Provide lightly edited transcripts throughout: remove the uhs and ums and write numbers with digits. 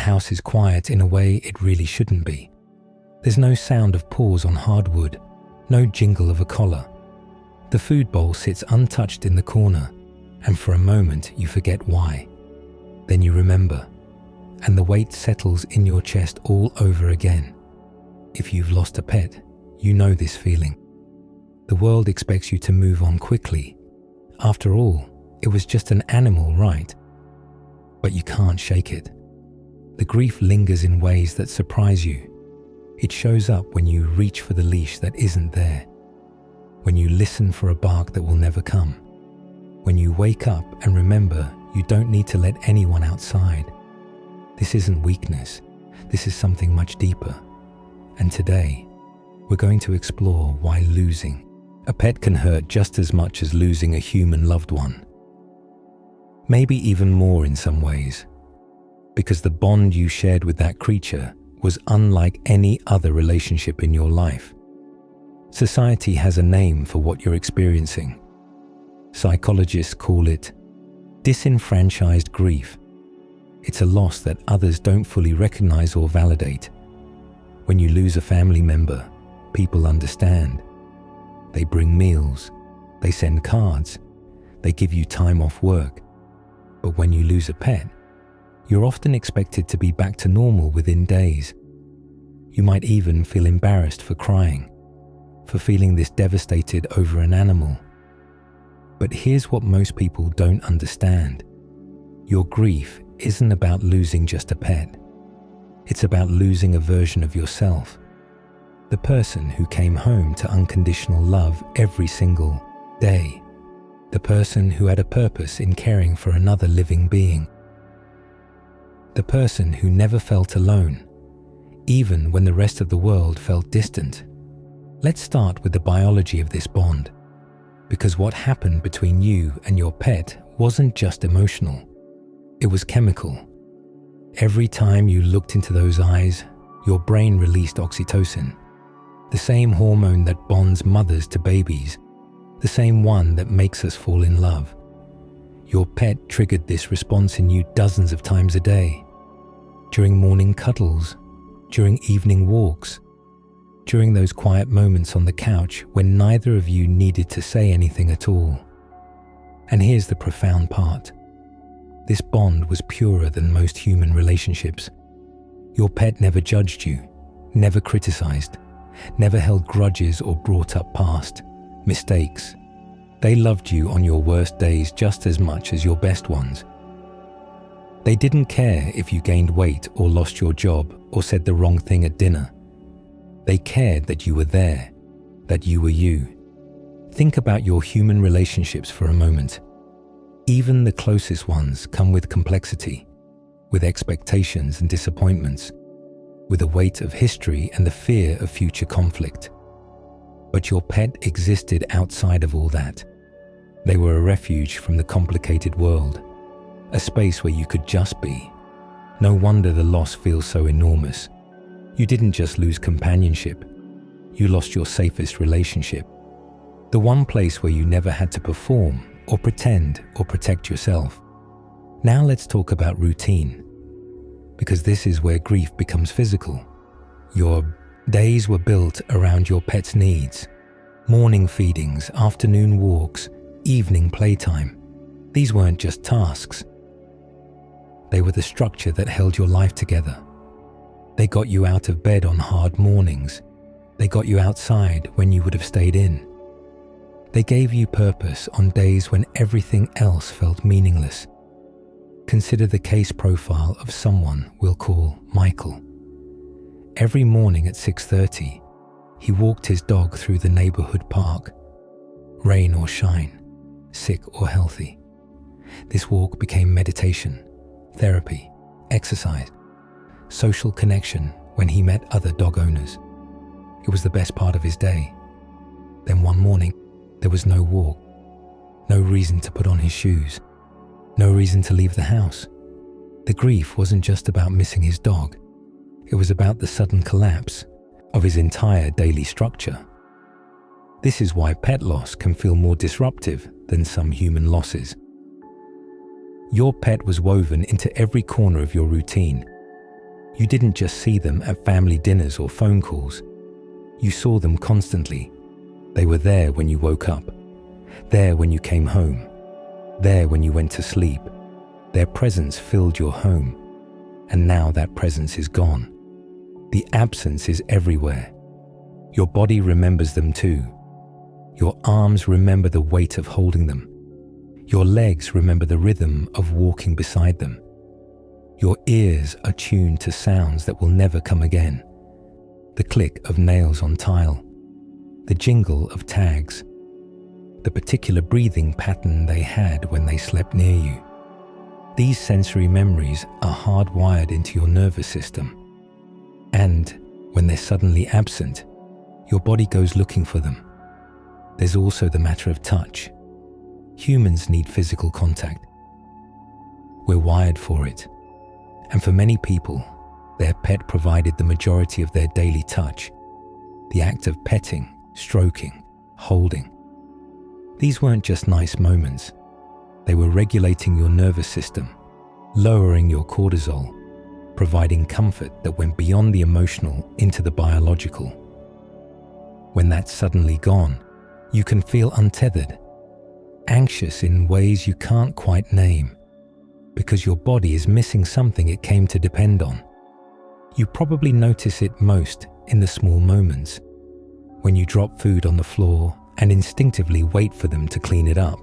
house is quiet in a way it really shouldn't be. There's no sound of paws on hardwood, no jingle of a collar. The food bowl sits untouched in the corner, and for a moment you forget why. Then you remember, and the weight settles in your chest all over again. If you've lost a pet, you know this feeling. The world expects you to move on quickly. After all, it was just an animal, right? But you can't shake it. The grief lingers in ways that surprise you. It shows up when you reach for the leash that isn't there, when you listen for a bark that will never come, when you wake up and remember you don't need to let anyone outside. This isn't weakness. This is something much deeper. And today, we're going to explore why losing a pet can hurt just as much as losing a human loved one. Maybe even more in some ways, because the bond you shared with that creature was unlike any other relationship in your life. Society has a name for what you're experiencing. Psychologists call it disenfranchised grief. It's a loss that others don't fully recognize or validate. When you lose a family member, people understand. They bring meals, they send cards, they give you time off work. But when you lose a pet, you're often expected to be back to normal within days. You might even feel embarrassed for crying, for feeling this devastated over an animal. But here's what most people don't understand. Your grief isn't about losing just a pet. It's about losing a version of yourself. The person who came home to unconditional love every single day. The person who had a purpose in caring for another living being. The person who never felt alone, even when the rest of the world felt distant. Let's start with the biology of this bond, because what happened between you and your pet wasn't just emotional, it was chemical. Every time you looked into those eyes, your brain released oxytocin, the same hormone that bonds mothers to babies, the same one that makes us fall in love. Your pet triggered this response in you dozens of times a day, during morning cuddles, during evening walks, during those quiet moments on the couch when neither of you needed to say anything at all. And here's the profound part. This bond was purer than most human relationships. Your pet never judged you, never criticized, never held grudges or brought up past mistakes. They loved you on your worst days just as much as your best ones. They didn't care if you gained weight or lost your job or said the wrong thing at dinner. They cared that you were there, that you were you. Think about your human relationships for a moment. Even the closest ones come with complexity, with expectations and disappointments, with the weight of history and the fear of future conflict. But your pet existed outside of all that. They were a refuge from the complicated world, a space where you could just be. No wonder the loss feels so enormous. You didn't just lose companionship, you lost your safest relationship. The one place where you never had to perform or pretend or protect yourself. Now let's talk about routine, because this is where grief becomes physical. Your days were built around your pet's needs. Morning feedings, afternoon walks, evening playtime. These weren't just tasks. They were the structure that held your life together. They got you out of bed on hard mornings. They got you outside when you would have stayed in. They gave you purpose on days when everything else felt meaningless. Consider the case profile of someone we'll call Michael. Every morning at 6:30, he walked his dog through the neighborhood park. Rain or shine, sick or healthy. This walk became meditation, therapy, exercise, social connection when he met other dog owners. It was the best part of his day. Then one morning, there was no walk, no reason to put on his shoes, no reason to leave the house. The grief wasn't just about missing his dog. It was about the sudden collapse of his entire daily structure. This is why pet loss can feel more disruptive than some human losses. Your pet was woven into every corner of your routine. You didn't just see them at family dinners or phone calls. You saw them constantly. They were there when you woke up, there when you came home, there when you went to sleep. Their presence filled your home, and now that presence is gone. The absence is everywhere. Your body remembers them too. Your arms remember the weight of holding them. Your legs remember the rhythm of walking beside them. Your ears are tuned to sounds that will never come again. The click of nails on tile, the jingle of tags, the particular breathing pattern they had when they slept near you. These sensory memories are hardwired into your nervous system. And when they're suddenly absent, your body goes looking for them. There's also the matter of touch. Humans need physical contact. We're wired for it. And for many people, their pet provided the majority of their daily touch. The act of petting, stroking, holding. These weren't just nice moments. They were regulating your nervous system, lowering your cortisol, providing comfort that went beyond the emotional into the biological. When that's suddenly gone, you can feel untethered, anxious in ways you can't quite name, because your body is missing something it came to depend on. You probably notice it most in the small moments, when you drop food on the floor and instinctively wait for them to clean it up,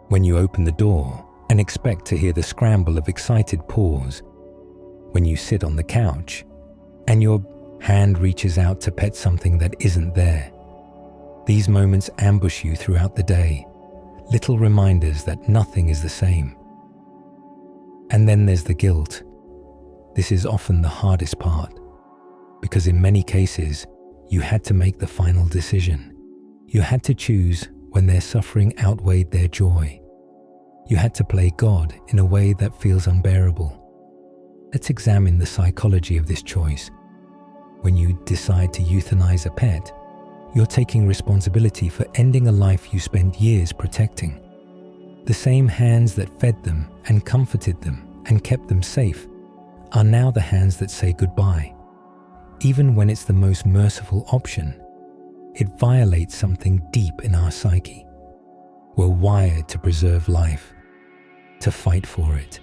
when you open the door and expect to hear the scramble of excited paws, when you sit on the couch and your hand reaches out to pet something that isn't there. These moments ambush you throughout the day, little reminders that nothing is the same. And then there's the guilt. This is often the hardest part, because in many cases, you had to make the final decision. You had to choose when their suffering outweighed their joy. You had to play God in a way that feels unbearable. Let's examine the psychology of this choice. When you decide to euthanize a pet, you're taking responsibility for ending a life you spent years protecting. The same hands that fed them and comforted them and kept them safe are now the hands that say goodbye. Even when it's the most merciful option, it violates something deep in our psyche. We're wired to preserve life, to fight for it.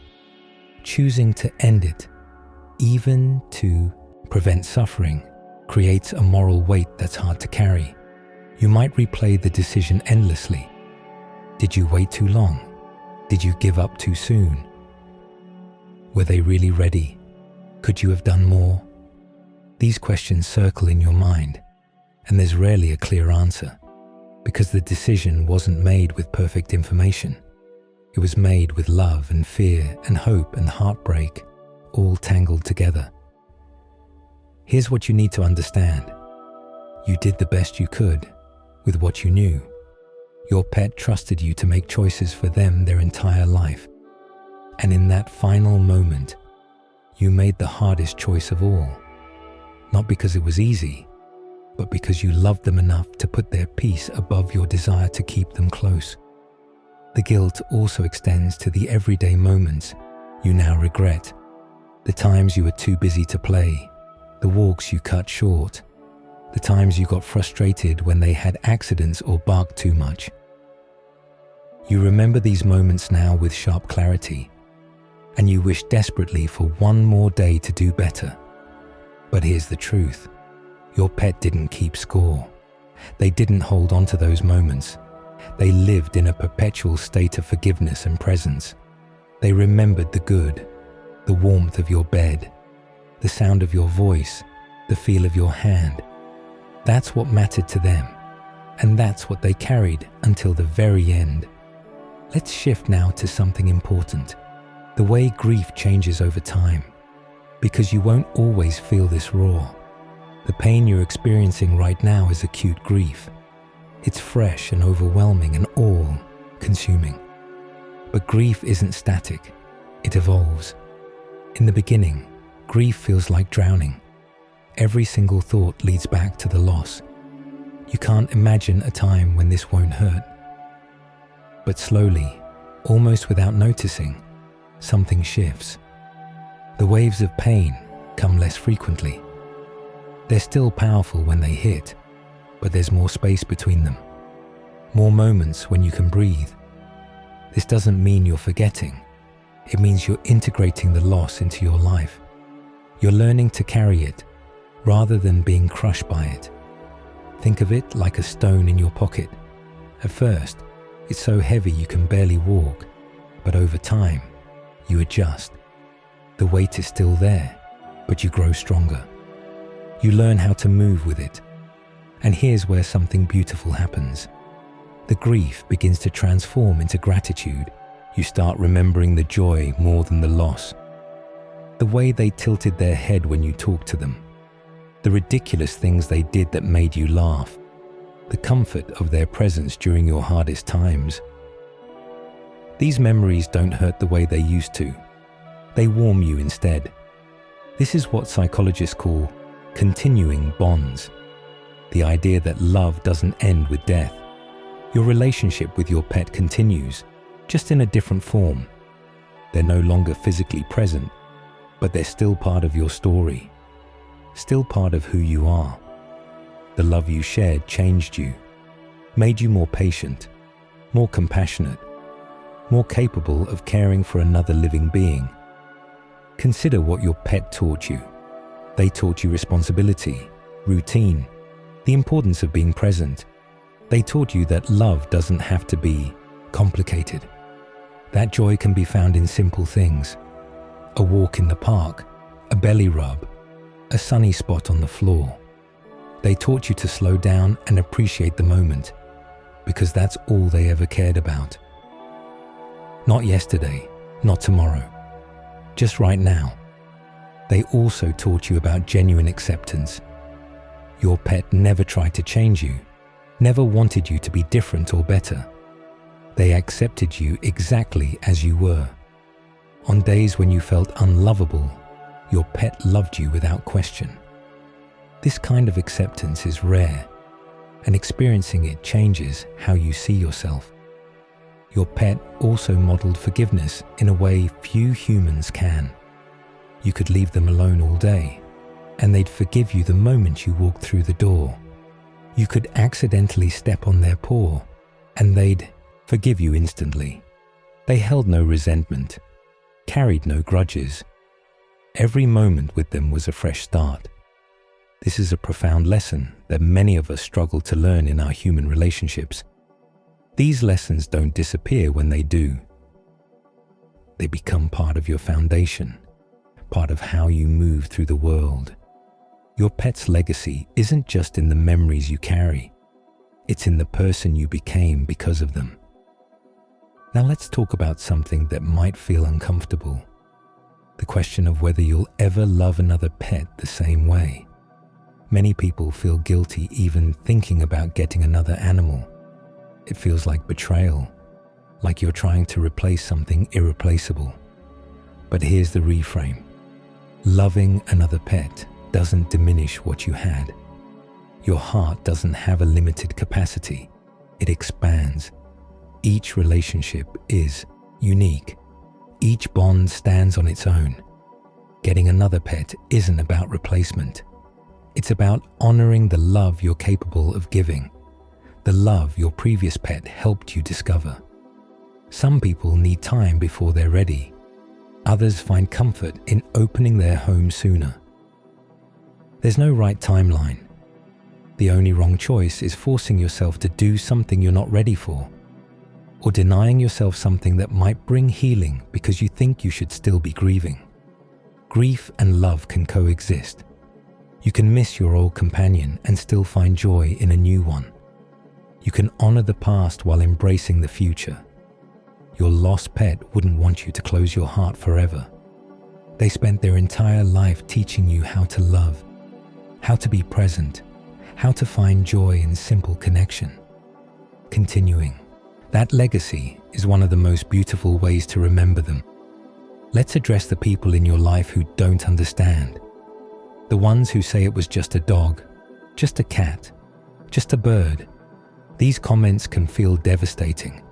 Choosing to end it, even to prevent suffering, creates a moral weight that's hard to carry. You might replay the decision endlessly. Did you wait too long? Did you give up too soon? Were they really ready? Could you have done more? These questions circle in your mind, and there's rarely a clear answer, because the decision wasn't made with perfect information. It was made with love and fear and hope and heartbreak, all tangled together. Here's what you need to understand. You did the best you could with what you knew. Your pet trusted you to make choices for them their entire life. And in that final moment, you made the hardest choice of all. Not because it was easy, but because you loved them enough to put their peace above your desire to keep them close. The guilt also extends to the everyday moments you now regret. The times you were too busy to play, the walks you cut short, the times you got frustrated when they had accidents or barked too much. You remember these moments now with sharp clarity, and you wish desperately for one more day to do better. But here's the truth. Your pet didn't keep score. They didn't hold on to those moments. They lived in a perpetual state of forgiveness and presence. They remembered the good, the warmth of your bed, the sound of your voice, the feel of your hand. That's what mattered to them, and that's what they carried until the very end. Let's shift now to something important, the way grief changes over time, because you won't always feel this raw. The pain you're experiencing right now is acute grief. It's fresh and overwhelming and all-consuming. But grief isn't static, it evolves. In the beginning, grief feels like drowning. Every single thought leads back to the loss. You can't imagine a time when this won't hurt. But slowly, almost without noticing, something shifts. The waves of pain, come less frequently. They're still powerful when they hit, but there's more space between them. More moments when you can breathe. This doesn't mean you're forgetting. It means you're integrating the loss into your life. You're learning to carry it rather than being crushed by it. Think of it like a stone in your pocket. At first, it's so heavy you can barely walk, but over time, you adjust. The weight is still there, but you grow stronger. You learn how to move with it. And here's where something beautiful happens. The grief begins to transform into gratitude. You start remembering the joy more than the loss. The way they tilted their head when you talked to them. The ridiculous things they did that made you laugh. The comfort of their presence during your hardest times. These memories don't hurt the way they used to. They warm you instead. This is what psychologists call continuing bonds. The idea that love doesn't end with death. Your relationship with your pet continues, just in a different form. They're no longer physically present, but they're still part of your story, still part of who you are. The love you shared changed you, made you more patient, more compassionate, more capable of caring for another living being. Consider what your pet taught you. They taught you responsibility, routine, the importance of being present. They taught you that love doesn't have to be complicated. That joy can be found in simple things. A walk in the park, a belly rub, a sunny spot on the floor. They taught you to slow down and appreciate the moment, because that's all they ever cared about. Not yesterday, not tomorrow, just right now. They also taught you about genuine acceptance. Your pet never tried to change you, never wanted you to be different or better. They accepted you exactly as you were. On days when you felt unlovable, your pet loved you without question. This kind of acceptance is rare, and experiencing it changes how you see yourself. Your pet also modeled forgiveness in a way few humans can. You could leave them alone all day, and they'd forgive you the moment you walked through the door. You could accidentally step on their paw, and they'd forgive you instantly. They held no resentment, carried no grudges. Every moment with them was a fresh start. This is a profound lesson that many of us struggle to learn in our human relationships. These lessons don't disappear when they do. They become part of your foundation, part of how you move through the world. Your pet's legacy isn't just in the memories you carry. It's in the person you became because of them. Now let's talk about something that might feel uncomfortable. The question of whether you'll ever love another pet the same way. Many people feel guilty even thinking about getting another animal. It feels like betrayal, like you're trying to replace something irreplaceable. But here's the reframe. Loving another pet doesn't diminish what you had. Your heart doesn't have a limited capacity. It expands. Each relationship is unique. Each bond stands on its own. Getting another pet isn't about replacement. It's about honoring the love you're capable of giving, the love your previous pet helped you discover. Some people need time before they're ready. Others find comfort in opening their home sooner. There's no right timeline. The only wrong choice is forcing yourself to do something you're not ready for, or denying yourself something that might bring healing because you think you should still be grieving. Grief and love can coexist. You can miss your old companion and still find joy in a new one. You can honor the past while embracing the future. Your lost pet wouldn't want you to close your heart forever. They spent their entire life teaching you how to love, how to be present, how to find joy in simple connection. Continuing, that legacy is one of the most beautiful ways to remember them. Let's address the people in your life who don't understand. The ones who say it was just a dog, just a cat, just a bird. These comments can feel devastating,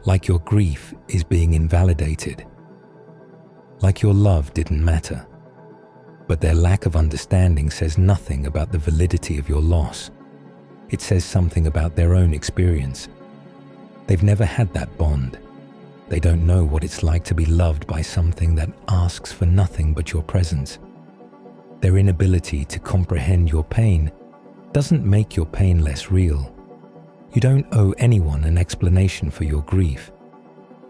like your grief is being invalidated, like your love didn't matter. But their lack of understanding says nothing about the validity of your loss. It says something about their own experience. They've never had that bond. They don't know what it's like to be loved by something that asks for nothing but your presence. Their inability to comprehend your pain doesn't make your pain less real. You don't owe anyone an explanation for your grief.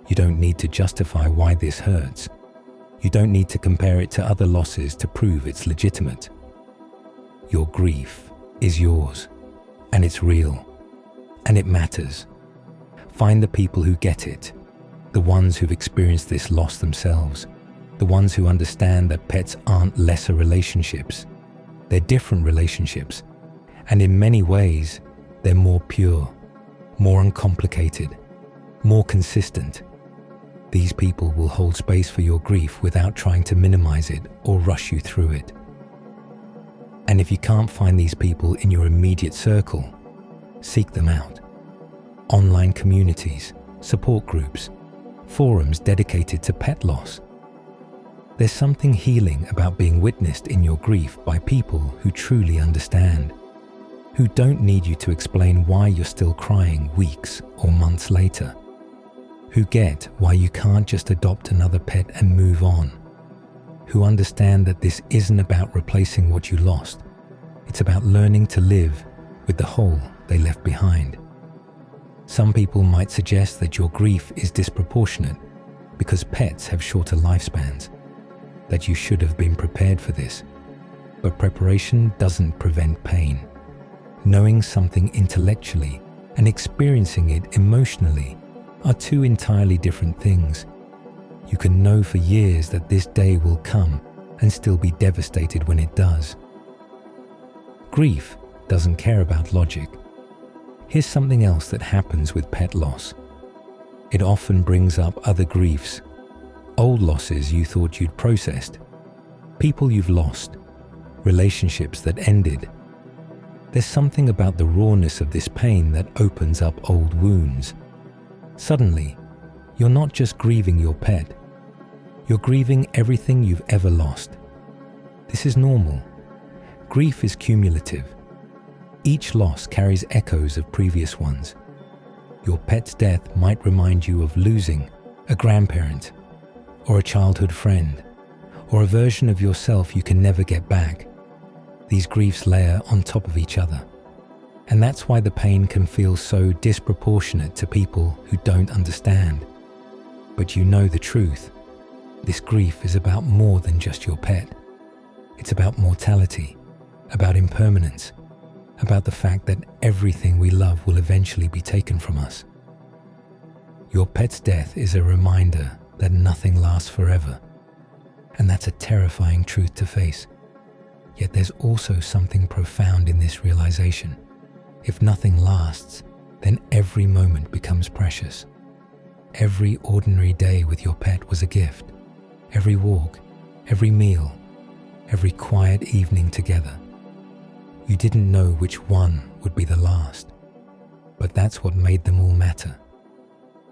You don't need to justify why this hurts. You don't need to compare it to other losses to prove it's legitimate. Your grief is yours, and it's real, and it matters. Find the people who get it, the ones who've experienced this loss themselves, the ones who understand that pets aren't lesser relationships. They're different relationships, and in many ways, they're more pure, more uncomplicated, more consistent. These people will hold space for your grief without trying to minimize it or rush you through it. And if you can't find these people in your immediate circle, seek them out. Online communities, support groups, forums dedicated to pet loss. There's something healing about being witnessed in your grief by people who truly understand, who don't need you to explain why you're still crying weeks or months later, who get why you can't just adopt another pet and move on, who understand that this isn't about replacing what you lost. It's about learning to live with the hole they left behind. Some people might suggest that your grief is disproportionate because pets have shorter lifespans, that you should have been prepared for this. But preparation doesn't prevent pain. Knowing something intellectually and experiencing it emotionally are two entirely different things. You can know for years that this day will come and still be devastated when it does. Grief doesn't care about logic. Here's something else that happens with pet loss. It often brings up other griefs, old losses you thought you'd processed, people you've lost, relationships that ended. There's something about the rawness of this pain that opens up old wounds. Suddenly, you're not just grieving your pet, you're grieving everything you've ever lost. This is normal. Grief is cumulative. Each loss carries echoes of previous ones. Your pet's death might remind you of losing a grandparent, or a childhood friend, or a version of yourself you can never get back. These griefs layer on top of each other. And that's why the pain can feel so disproportionate to people who don't understand. But you know the truth. This grief is about more than just your pet. It's about mortality, about impermanence, about the fact that everything we love will eventually be taken from us. Your pet's death is a reminder that nothing lasts forever. And that's a terrifying truth to face. Yet there's also something profound in this realization. If nothing lasts, then every moment becomes precious. Every ordinary day with your pet was a gift. Every walk, every meal, every quiet evening together. You didn't know which one would be the last, but that's what made them all matter.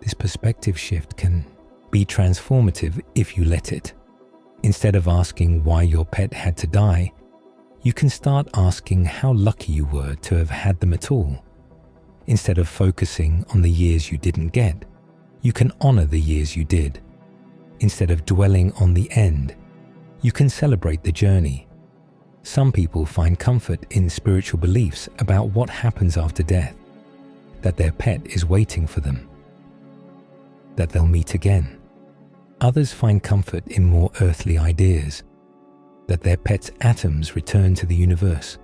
This perspective shift can be transformative if you let it. Instead of asking why your pet had to die, you can start asking how lucky you were to have had them at all. Instead of focusing on the years you didn't get, you can honor the years you did. Instead of dwelling on the end, you can celebrate the journey. Some people find comfort in spiritual beliefs about what happens after death, that their pet is waiting for them, that they'll meet again. Others find comfort in more earthly ideas, that their pet's atoms return to the universe,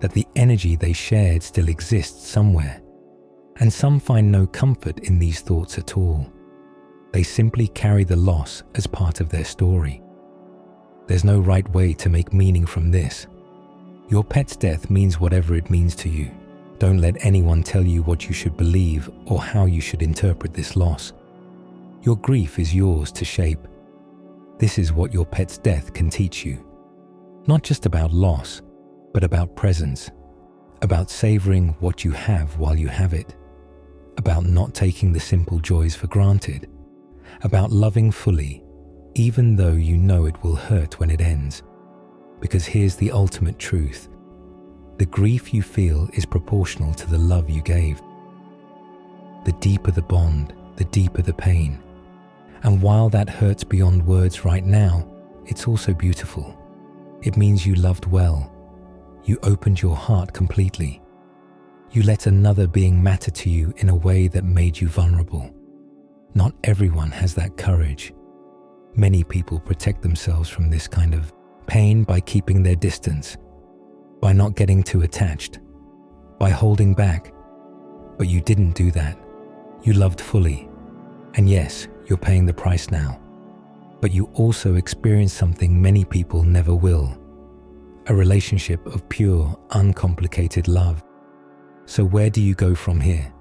that the energy they shared still exists somewhere. And some find no comfort in these thoughts at all. They simply carry the loss as part of their story. There's no right way to make meaning from this. Your pet's death means whatever it means to you. Don't let anyone tell you what you should believe or how you should interpret this loss. Your grief is yours to shape. This is what your pet's death can teach you. Not just about loss, but about presence, about savoring what you have while you have it, about not taking the simple joys for granted, about loving fully, even though you know it will hurt when it ends. Because here's the ultimate truth. The grief you feel is proportional to the love you gave. The deeper the bond, the deeper the pain. And while that hurts beyond words right now, it's also beautiful. It means you loved well. You opened your heart completely. You let another being matter to you in a way that made you vulnerable. Not everyone has that courage. Many people protect themselves from this kind of pain by keeping their distance, by not getting too attached, by holding back. But you didn't do that. You loved fully. And yes, you're paying the price now. But you also experienced something many people never will. A relationship of pure, uncomplicated love. So where do you go from here?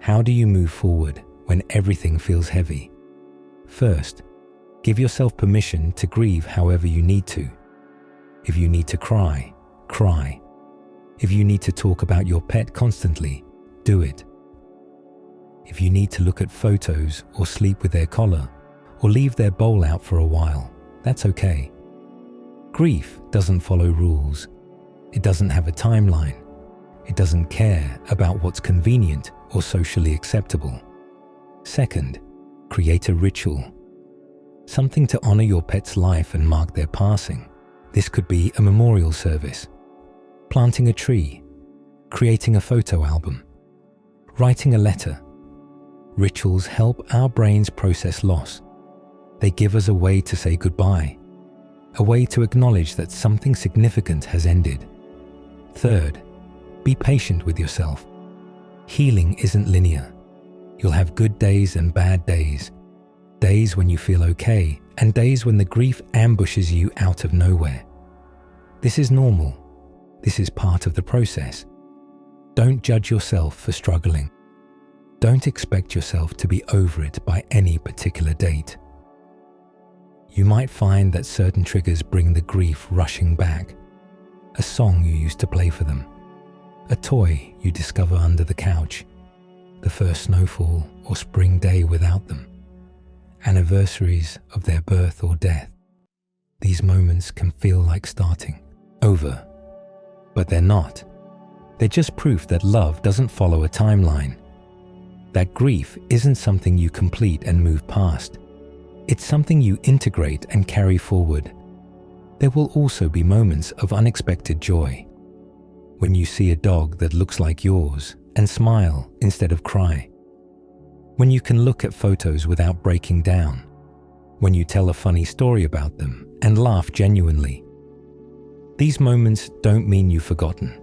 How do you move forward when everything feels heavy? First, give yourself permission to grieve however you need to. If you need to cry, cry. If you need to talk about your pet constantly, do it. If you need to look at photos or sleep with their collar or leave their bowl out for a while, that's okay. Grief doesn't follow rules. It doesn't have a timeline. It doesn't care about what's convenient or socially acceptable. Second, create a ritual. Something to honor your pet's life and mark their passing. This could be a memorial service, planting a tree, creating a photo album, writing a letter. Rituals help our brains process loss. They give us a way to say goodbye, a way to acknowledge that something significant has ended. Third, be patient with yourself. Healing isn't linear. You'll have good days and bad days. Days when you feel okay, and days when the grief ambushes you out of nowhere. This is normal. This is part of the process. Don't judge yourself for struggling. Don't expect yourself to be over it by any particular date. You might find that certain triggers bring the grief rushing back. A song you used to play for them. A toy you discover under the couch. The first snowfall or spring day without them. Anniversaries of their birth or death. These moments can feel like starting over, but they're not. They're just proof that love doesn't follow a timeline. That grief isn't something you complete and move past. It's something you integrate and carry forward. There will also be moments of unexpected joy. When you see a dog that looks like yours and smile instead of cry. When you can look at photos without breaking down. When you tell a funny story about them and laugh genuinely. These moments don't mean you've forgotten.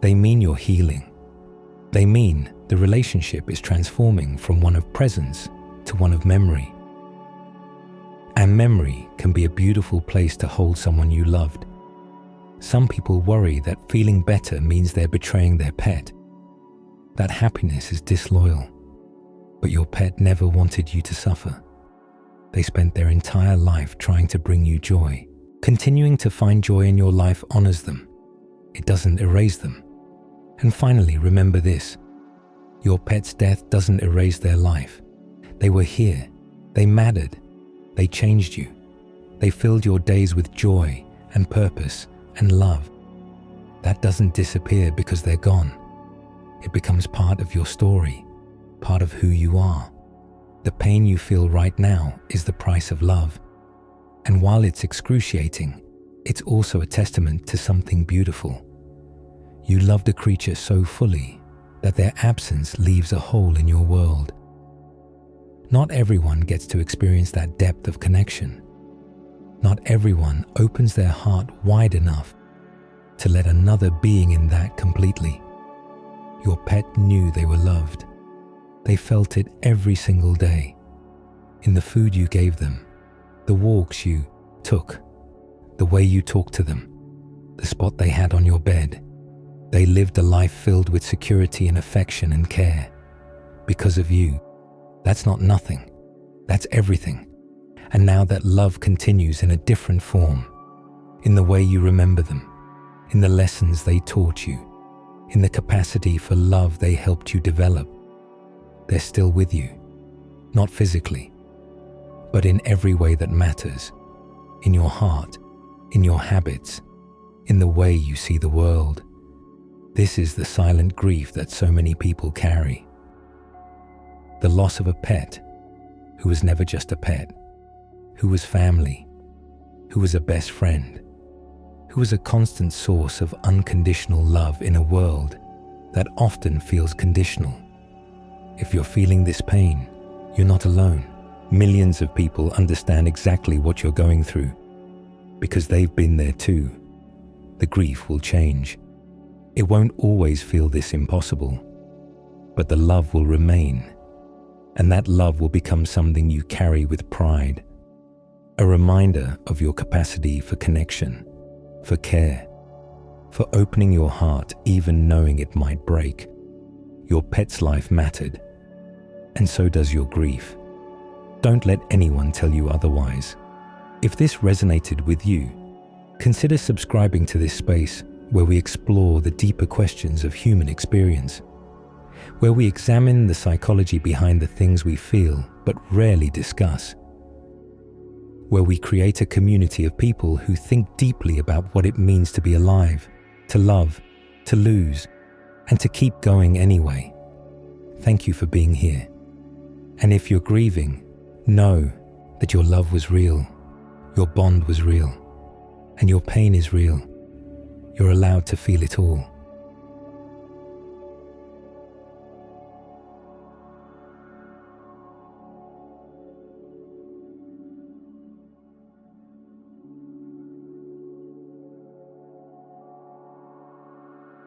They mean you're healing. They mean the relationship is transforming from one of presence to one of memory. And memory can be a beautiful place to hold someone you loved. Some people worry that feeling better means they're betraying their pet. That happiness is disloyal. But your pet never wanted you to suffer. They spent their entire life trying to bring you joy. Continuing to find joy in your life honors them. It doesn't erase them. And finally, remember this. Your pet's death doesn't erase their life. They were here. They mattered. They changed you. They filled your days with joy and purpose and love. That doesn't disappear because they're gone. It becomes part of your story, part of who you are. The pain you feel right now is the price of love. And while it's excruciating, it's also a testament to something beautiful. You loved a creature so fully that their absence leaves a hole in your world. Not everyone gets to experience that depth of connection. Not everyone opens their heart wide enough to let another being in that completely. Your pet knew they were loved. They felt it every single day. In the food you gave them, the walks you took, the way you talked to them, the spot they had on your bed. They lived a life filled with security and affection and care. Because of you. That's not nothing. That's everything. And now that love continues in a different form, in the way you remember them, in the lessons they taught you, in the capacity for love they helped you develop. They're still with you, not physically, but in every way that matters, in your heart, in your habits, in the way you see the world. This is the silent grief that so many people carry. The loss of a pet who was never just a pet, who was family, who was a best friend, who was a constant source of unconditional love in a world that often feels conditional. If you're feeling this pain, you're not alone. Millions of people understand exactly what you're going through because they've been there too. The grief will change. It won't always feel this impossible, but the love will remain, and that love will become something you carry with pride, a reminder of your capacity for connection, for care, for opening your heart even knowing it might break. Your pet's life mattered, and so does your grief. Don't let anyone tell you otherwise. If this resonated with you, consider subscribing to this space where we explore the deeper questions of human experience, where we examine the psychology behind the things we feel but rarely discuss, where we create a community of people who think deeply about what it means to be alive, to love, to lose, and to keep going anyway. Thank you for being here. And if you're grieving, know that your love was real, your bond was real, and your pain is real. You're allowed to feel it all.